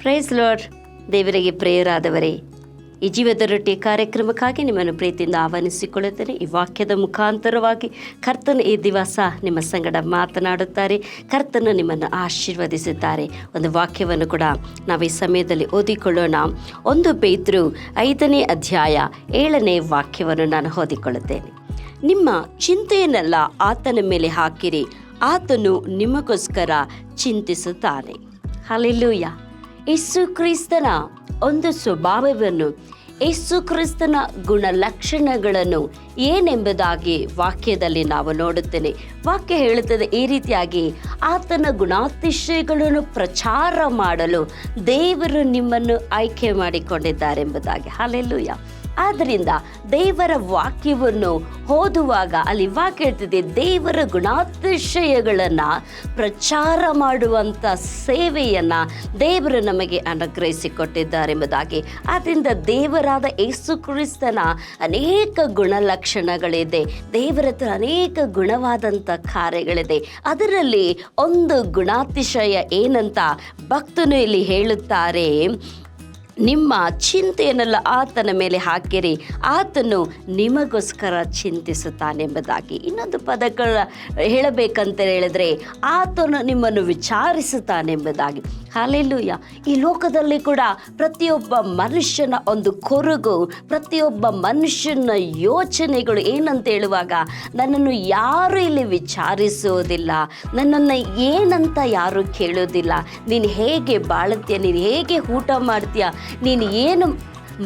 Price lord. ದೇವರಿಗೆ ಪ್ರಿಯರಾದವರೇ, ಈ ಜೀವದ ರೊಟ್ಟಿ ಕಾರ್ಯಕ್ರಮಕ್ಕಾಗಿ ನಿಮ್ಮನ್ನು ಪ್ರೀತಿಯಿಂದ ಆಹ್ವಾನಿಸಿಕೊಳ್ಳುತ್ತೇನೆ. ಈ ವಾಕ್ಯದ ಮುಖಾಂತರವಾಗಿ ಕರ್ತನು ಈ ದಿವಸ ನಿಮ್ಮ ಸಂಗಡ ಮಾತನಾಡುತ್ತಾರೆ. ಕರ್ತನು ನಿಮ್ಮನ್ನು ಆಶೀರ್ವದಿಸುತ್ತಾರೆ. ಒಂದು ವಾಕ್ಯವನ್ನು ಕೂಡ ನಾವು ಈ ಸಮಯದಲ್ಲಿ ಓದಿಕೊಳ್ಳೋಣ. 1 ಪೇತ್ರನು 5ನೇ ಅಧ್ಯಾಯ 7ನೇ ವಾಕ್ಯವನ್ನು ನಾನು ಓದಿಕೊಳ್ಳುತ್ತೇನೆ. ನಿಮ್ಮ ಚಿಂತೆಯನ್ನೆಲ್ಲ ಆತನ ಮೇಲೆ ಹಾಕಿರಿ, ಆತನು ನಿಮಗೋಸ್ಕರ ಚಿಂತಿಸುತ್ತಾನೆ. ಹಲ್ಲೆಲೂಯಾ. ಯೇಸು ಕ್ರಿಸ್ತನ ಒಂದು ಸ್ವಭಾವವನ್ನು, ಯೇಸು ಕ್ರಿಸ್ತನ ಗುಣಲಕ್ಷಣಗಳನ್ನು ಏನೆಂಬುದಾಗಿ ವಾಕ್ಯದಲ್ಲಿ ನಾವು ನೋಡುತ್ತೇನೆ. ವಾಕ್ಯ ಹೇಳುತ್ತದೆ ಈ ರೀತಿಯಾಗಿ, ಆತನ ಗುಣಾತಿಶಯಗಳನ್ನು ಪ್ರಚಾರ ಮಾಡಲು ದೇವರು ನಿಮ್ಮನ್ನು ಆಯ್ಕೆ ಮಾಡಿಕೊಂಡಿದ್ದಾರೆಂಬುದಾಗಿ. ಹಲ್ಲೆಲೂಯಾ. ಆದ್ದರಿಂದ ದೇವರ ವಾಕ್ಯವನ್ನು ಓದುವಾಗ ಅಲ್ಲಿ ವಾಕ್ಯ ಹೇಳ್ತಿದೆ, ದೇವರ ಗುಣಾತಿಶಯಗಳನ್ನು ಪ್ರಚಾರ ಮಾಡುವಂಥ ಸೇವೆಯನ್ನು ದೇವರು ನಮಗೆ ಅನುಗ್ರಹಿಸಿಕೊಟ್ಟಿದ್ದಾರೆಂಬುದಾಗಿ. ಆದ್ದರಿಂದ ದೇವರಾದ ಯೇಸು ಕ್ರಿಸ್ತನ ಅನೇಕ ಗುಣಲಕ್ಷಣಗಳಿದೆ. ದೇವರ ಹತ್ರ ಅನೇಕ ಗುಣವಾದಂಥ ಕಾರ್ಯಗಳಿದೆ. ಅದರಲ್ಲಿ ಒಂದು ಗುಣಾತಿಶಯ ಏನಂತ ಭಕ್ತನು ಇಲ್ಲಿ ಹೇಳುತ್ತಾರೆ, ನಿಮ್ಮ ಚಿಂತೆಯನ್ನೆಲ್ಲ ಆತನ ಮೇಲೆ ಹಾಕಿರಿ, ಆತನು ನಿಮಗೋಸ್ಕರ ಚಿಂತಿಸುತ್ತಾನೆಂಬುದಾಗಿ. ಇನ್ನೊಂದು ಪದಗಳ ಹೇಳಬೇಕಂತ ಹೇಳಿದ್ರೆ, ಆತನು ನಿಮ್ಮನ್ನು ವಿಚಾರಿಸುತ್ತಾನೆಂಬುದಾಗಿ. ಹಲ್ಲೆಲೂಯಾ. ಈ ಲೋಕದಲ್ಲಿ ಕೂಡ ಪ್ರತಿಯೊಬ್ಬ ಮನುಷ್ಯನ ಒಂದು ಕೊರಗು, ಪ್ರತಿಯೊಬ್ಬ ಮನುಷ್ಯನ ಯೋಚನೆಗಳು ಏನಂತ ಹೇಳುವಾಗ, ನನ್ನನ್ನು ಯಾರು ಇಲ್ಲಿ ವಿಚಾರಿಸೋದಿಲ್ಲ, ನನ್ನನ್ನು ಏನಂತ ಯಾರು ಕೇಳೋದಿಲ್ಲ, ನೀನು ಹೇಗೆ ಬಾಳುತ್ತೀಯ, ನೀನು ಹೇಗೆ ಊಟ ಮಾಡ್ತೀಯ, ನೀನು ಏನು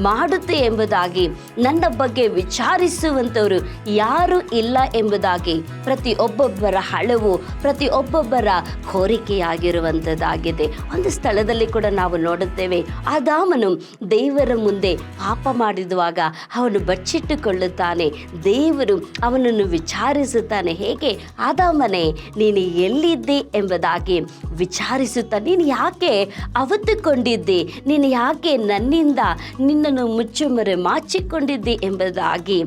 ಮಾಡುತ್ತೆ ಎಂಬುದಾಗಿ ನನ್ನ ಬಗ್ಗೆ ವಿಚಾರಿಸುವಂಥವರು ಯಾರೂ ಇಲ್ಲ ಎಂಬುದಾಗಿ ಪ್ರತಿಯೊಬ್ಬೊಬ್ಬರ ಹಳವು, ಪ್ರತಿಯೊಬ್ಬೊಬ್ಬರ ಕೋರಿಕೆಯಾಗಿರುವಂಥದ್ದಾಗಿದೆ. ಒಂದು ಸ್ಥಳದಲ್ಲಿ ಕೂಡ ನಾವು ನೋಡುತ್ತೇವೆ, ಆದಾಮನು ದೇವರ ಮುಂದೆ ಪಾಪ ಮಾಡಿದುವಾಗ ಅವನು ಬಚ್ಚಿಟ್ಟುಕೊಳ್ಳುತ್ತಾನೆ. ದೇವರು ಅವನನ್ನು ವಿಚಾರಿಸುತ್ತಾನೆ, ಹೇಗೆ ಆದಾಮನೇ ನೀನು ಎಲ್ಲಿದ್ದೆ ಎಂಬುದಾಗಿ ವಿಚಾರಿಸುತ್ತಾ, ನೀನು ಯಾಕೆ ಅವತ್ತುಕೊಂಡಿದ್ದೆ, ನೀನು ಯಾಕೆ ನನ್ನಿಂದ ನಿನ್ನನ್ನು ಮುಚ್ಚುಮರೆ ಮಾಚಿಕೊಂಡಿದ್ದೆ ಎಂಬುದಾಗಿ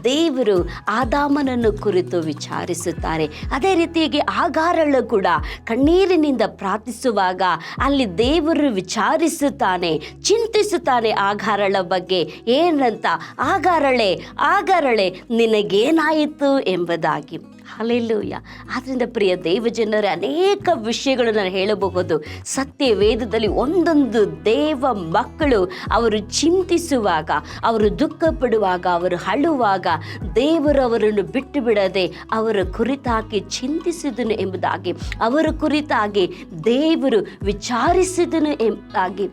ದೇವರು ಆದಾಮನನ್ನು ಕುರಿತು ವಿಚಾರಿಸುತ್ತಾರೆ. ಅದೇ ರೀತಿಯಾಗಿ ಆಗಾರಳು ಕೂಡ ಕಣ್ಣೀರಿನಿಂದ ಪ್ರಾರ್ಥಿಸುವಾಗ ಅಲ್ಲಿ ದೇವರು ವಿಚಾರಿಸುತ್ತಾನೆ, ಚಿಂತಿಸುತ್ತಾನೆ ಆಗಾರಳ ಬಗ್ಗೆ. ಏನಂತ, ಆಗಾರಳೆ ನಿನಗೇನಾಯಿತು ಎಂಬುದಾಗಿ. ಹಲ್ಲೆಲೂಯಾ. ಆದ್ದರಿಂದ ಪ್ರಿಯ ದೇವಜನರೇ, ಅನೇಕ ವಿಷಯಗಳನ್ನು ನಾನು ಹೇಳಬಹುದು. ಸತ್ಯ ವೇದದಲ್ಲಿ ಒಂದೊಂದು ದೇವ ಮಕ್ಕಳು ಅವರು ಚಿಂತಿಸುವಾಗ, ಅವರು ದುಃಖ ಪಡುವಾಗ, ಅವರು ಅಳುವಾಗ ದೇವರು ಅವರನ್ನು ಬಿಟ್ಟು ಬಿಡದೆ ಅವರ ಕುರಿತಾಗಿ ಚಿಂತಿಸಿದನು ಎಂಬುದಾಗಿ, ಅವರ ಕುರಿತಾಗಿ ದೇವರು ವಿಚಾರಿಸಿದನು ಎಂಬುದಾಗಿ.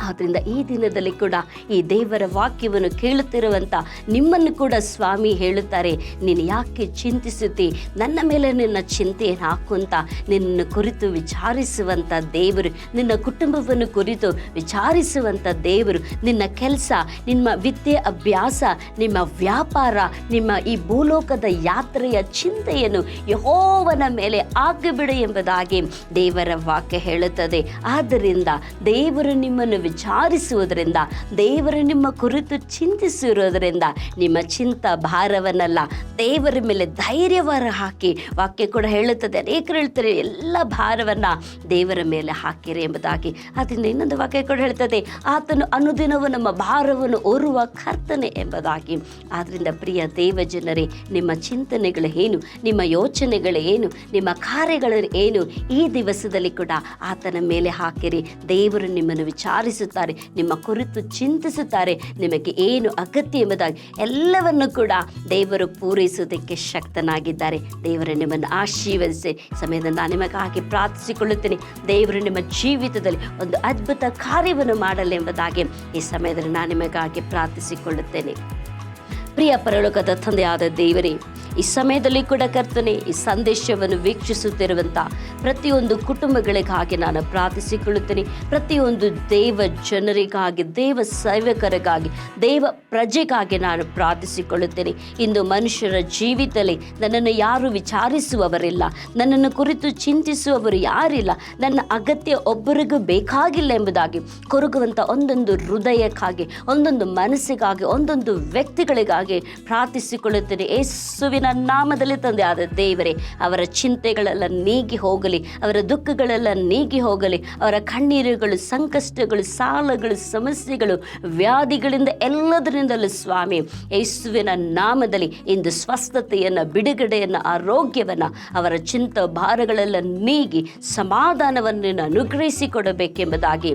ಆದ್ದರಿಂದ ಈ ದಿನದಲ್ಲಿ ಕೂಡ ಈ ದೇವರ ವಾಕ್ಯವನ್ನು ಕೇಳುತ್ತಿರುವಂಥ ನಿಮ್ಮನ್ನು ಕೂಡ ಸ್ವಾಮಿ ಹೇಳುತ್ತಾರೆ, ನೀನು ಯಾಕೆ ಚಿಂತಿಸುತ್ತಿ, ನನ್ನ ಮೇಲೆ ನಿನ್ನ ಚಿಂತೆಯನ್ನು ಹಾಕುವಂತ ನಿನ್ನ ಕುರಿತು ವಿಚಾರಿಸುವಂಥ ದೇವರು, ನಿನ್ನ ಕುಟುಂಬವನ್ನು ಕುರಿತು ವಿಚಾರಿಸುವಂಥ ದೇವರು, ನಿನ್ನ ಕೆಲಸ, ನಿಮ್ಮ ವಿದ್ಯೆ ಅಭ್ಯಾಸ, ನಿಮ್ಮ ವ್ಯಾಪಾರ, ನಿಮ್ಮ ಈ ಭೂಲೋಕದ ಯಾತ್ರೆಯ ಚಿಂತೆಯನ್ನು ಯೆಹೋವನ ಮೇಲೆ ಹಾಕಿಬಿಡು ಎಂಬುದಾಗಿ ದೇವರ ವಾಕ್ಯ ಹೇಳುತ್ತದೆ. ಆದ್ದರಿಂದ ದೇವರು ನಿಮ್ಮನ್ನು ವಿಚಾರಿಸುವುದರಿಂದ, ದೇವರು ನಿಮ್ಮ ಕುರಿತು ಚಿಂತಿಸಿರುವುದರಿಂದ ನಿಮ್ಮ ಚಿಂತ ಭಾರವನ್ನಲ್ಲ ದೇವರ ಮೇಲೆ ಧೈರ್ಯವನ್ನು ಹಾಕಿ. ವಾಕ್ಯ ಕೂಡ ಹೇಳುತ್ತದೆ, ಅನೇಕರು ಹೇಳ್ತಾರೆ ಎಲ್ಲ ಭಾರವನ್ನು ದೇವರ ಮೇಲೆ ಹಾಕಿರಿ ಎಂಬುದಾಗಿ. ಅದರಿಂದ ಇನ್ನೊಂದು ವಾಕ್ಯ ಕೂಡ ಹೇಳ್ತದೆ, ಆತನು ಅನುದಿನವೂ ನಮ್ಮ ಭಾರವನ್ನು ಹೊರುವ ಕರ್ತನೆ ಎಂಬುದಾಗಿ. ಆದ್ದರಿಂದ ಪ್ರಿಯ ದೇವ ಜನರೇ, ನಿಮ್ಮ ಚಿಂತನೆಗಳು ಏನು, ನಿಮ್ಮ ಯೋಚನೆಗಳು ಏನು, ನಿಮ್ಮ ಕಾರ್ಯಗಳು ಏನು, ಈ ದಿವಸದಲ್ಲಿ ಕೂಡ ಆತನ ಮೇಲೆ ಹಾಕಿರಿ. ದೇವರು ನಿಮ್ಮನ್ನು ವಿಚಾರಿಸುತ್ತಾರೆ, ನಿಮ್ಮ ಕುರಿತು ಚಿಂತಿಸುತ್ತಾರೆ, ನಿಮಗೆ ಏನು ಅಗತ್ಯ ಎಂಬುದಾಗಿ ಎಲ್ಲವನ್ನು ಕೂಡ ದೇವರು ಪೂರೈಸುವುದಕ್ಕೆ ಶಕ್ತನಾಗಿದ್ದಾರೆ. ದೇವರು ನಿಮ್ಮನ್ನು ಆಶೀರ್ವದಿಸಿ. ಸಮಯದಿಂದ ನಾನು ನಿಮಗಾಗಿ ಪ್ರಾರ್ಥಿಸಿಕೊಳ್ಳುತ್ತೇನೆ, ದೇವರು ನಿಮ್ಮ ಜೀವಿತದಲ್ಲಿ ಒಂದು ಅದ್ಭುತ ಕಾರ್ಯವನ್ನು ಮಾಡಲಿ ಎಂಬುದಾಗಿ ಈ ಸಮಯದಲ್ಲಿ ನಾನು ನಿಮಗಾಗಿ ಪ್ರಾರ್ಥಿಸಿಕೊಳ್ಳುತ್ತೇನೆ. ಪ್ರಿಯ ಪರಲೋಕದ ತಂದೆಯಾದ ದೇವರೇ, ಈ ಸಮಯದಲ್ಲಿ ಕೂಡ ಕರ್ತನೆ, ಈ ಸಂದೇಶವನ್ನು ವೀಕ್ಷಿಸುತ್ತಿರುವಂಥ ಪ್ರತಿಯೊಂದು ಕುಟುಂಬಗಳಿಗಾಗಿ ನಾನು ಪ್ರಾರ್ಥಿಸಿಕೊಳ್ಳುತ್ತೇನೆ. ಪ್ರತಿಯೊಂದು ದೇವ ಜನರಿಗಾಗಿ, ದೇವ ಸೇವಕರಿಗಾಗಿ, ದೇವ ಪ್ರಜೆಗಾಗಿ ನಾನು ಪ್ರಾರ್ಥಿಸಿಕೊಳ್ಳುತ್ತೇನೆ. ಇಂದು ಮನುಷ್ಯರ ಜೀವಿತದಲ್ಲಿ ನನ್ನನ್ನು ಯಾರು ವಿಚಾರಿಸುವವರಿಲ್ಲ, ನನ್ನನ್ನು ಕುರಿತು ಚಿಂತಿಸುವವರು ಯಾರಿಲ್ಲ, ನನ್ನ ಅಗತ್ಯ ಒಬ್ಬರಿಗೂ ಬೇಕಾಗಿಲ್ಲ ಎಂಬುದಾಗಿ ಕೊರಗುವಂಥ ಒಂದೊಂದು ಹೃದಯಕ್ಕಾಗಿ, ಒಂದೊಂದು ಮನಸ್ಸಿಗಾಗಿ, ಒಂದೊಂದು ವ್ಯಕ್ತಿಗಳಿಗಾಗಿ ಪ್ರಾರ್ಥಿಸಿಕೊಳ್ಳುತ್ತೇನೆ. ಯೇಸುವಿನ ಯೇಸುವಿನ ನಾಮದಲ್ಲಿ ತಂದೆ ಆದ ದೇವರೇ, ಅವರ ಚಿಂತೆಗಳೆಲ್ಲ ನೀಗಿ ಹೋಗಲಿ, ಅವರ ದುಃಖಗಳೆಲ್ಲ ನೀಗಿ ಹೋಗಲಿ, ಅವರ ಕಣ್ಣೀರುಗಳು, ಸಂಕಷ್ಟಗಳು, ಸಾಲಗಳು, ಸಮಸ್ಯೆಗಳು, ವ್ಯಾಧಿಗಳಿಂದ ಎಲ್ಲದರಿಂದಲೂ ಸ್ವಾಮಿ ಯೇಸುವಿನ ನಾಮದಲ್ಲಿ ಇಂದು ಸ್ವಸ್ಥತೆಯನ್ನು, ಬಿಡುಗಡೆಯನ್ನು, ಆರೋಗ್ಯವನ್ನು, ಅವರ ಚಿಂತ ಭಾರಗಳೆಲ್ಲ ನೀಗಿ ಸಮಾಧಾನವನ್ನು ಅನುಗ್ರಹಿಸಿಕೊಡಬೇಕೆಂಬುದಾಗಿ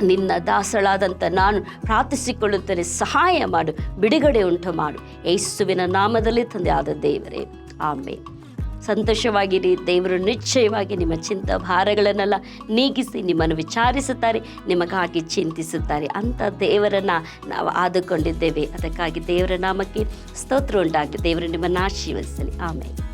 ನಿನ್ನ ದಾಸಳಾದಂಥ ನಾನು ಪ್ರಾರ್ಥಿಸಿಕೊಳ್ಳುತ್ತೇನೆ. ಸಹಾಯ ಮಾಡು, ಬಿಡುಗಡೆ ಉಂಟು ಮಾಡು, ಯೇಸುವಿನ ನಾಮದಲ್ಲಿ ತಂದೆ ಆದ ದೇವರೇ, ಆಮೇಲೆ. ಸಂತೋಷವಾಗಿರಿ. ದೇವರು ನಿಶ್ಚಯವಾಗಿ ನಿಮ್ಮ ಚಿಂತ ಭಾರಗಳನ್ನೆಲ್ಲ ನೀಗಿಸಿ ನಿಮ್ಮನ್ನು ವಿಚಾರಿಸುತ್ತಾರೆ, ನಿಮಗಾಗಿ ಚಿಂತಿಸುತ್ತಾರೆ. ಅಂಥ ದೇವರನ್ನು ನಾವು ಆದುಕೊಂಡಿದ್ದೇವೆ. ಅದಕ್ಕಾಗಿ ದೇವರ ನಾಮಕ್ಕೆ ಸ್ತೋತ್ರ ಉಂಟಾಗಲಿ. ದೇವರು ನಿಮ್ಮನ್ನು ಆಶೀರ್ವದಿಸಲಿ. ಆಮೇಲೆ.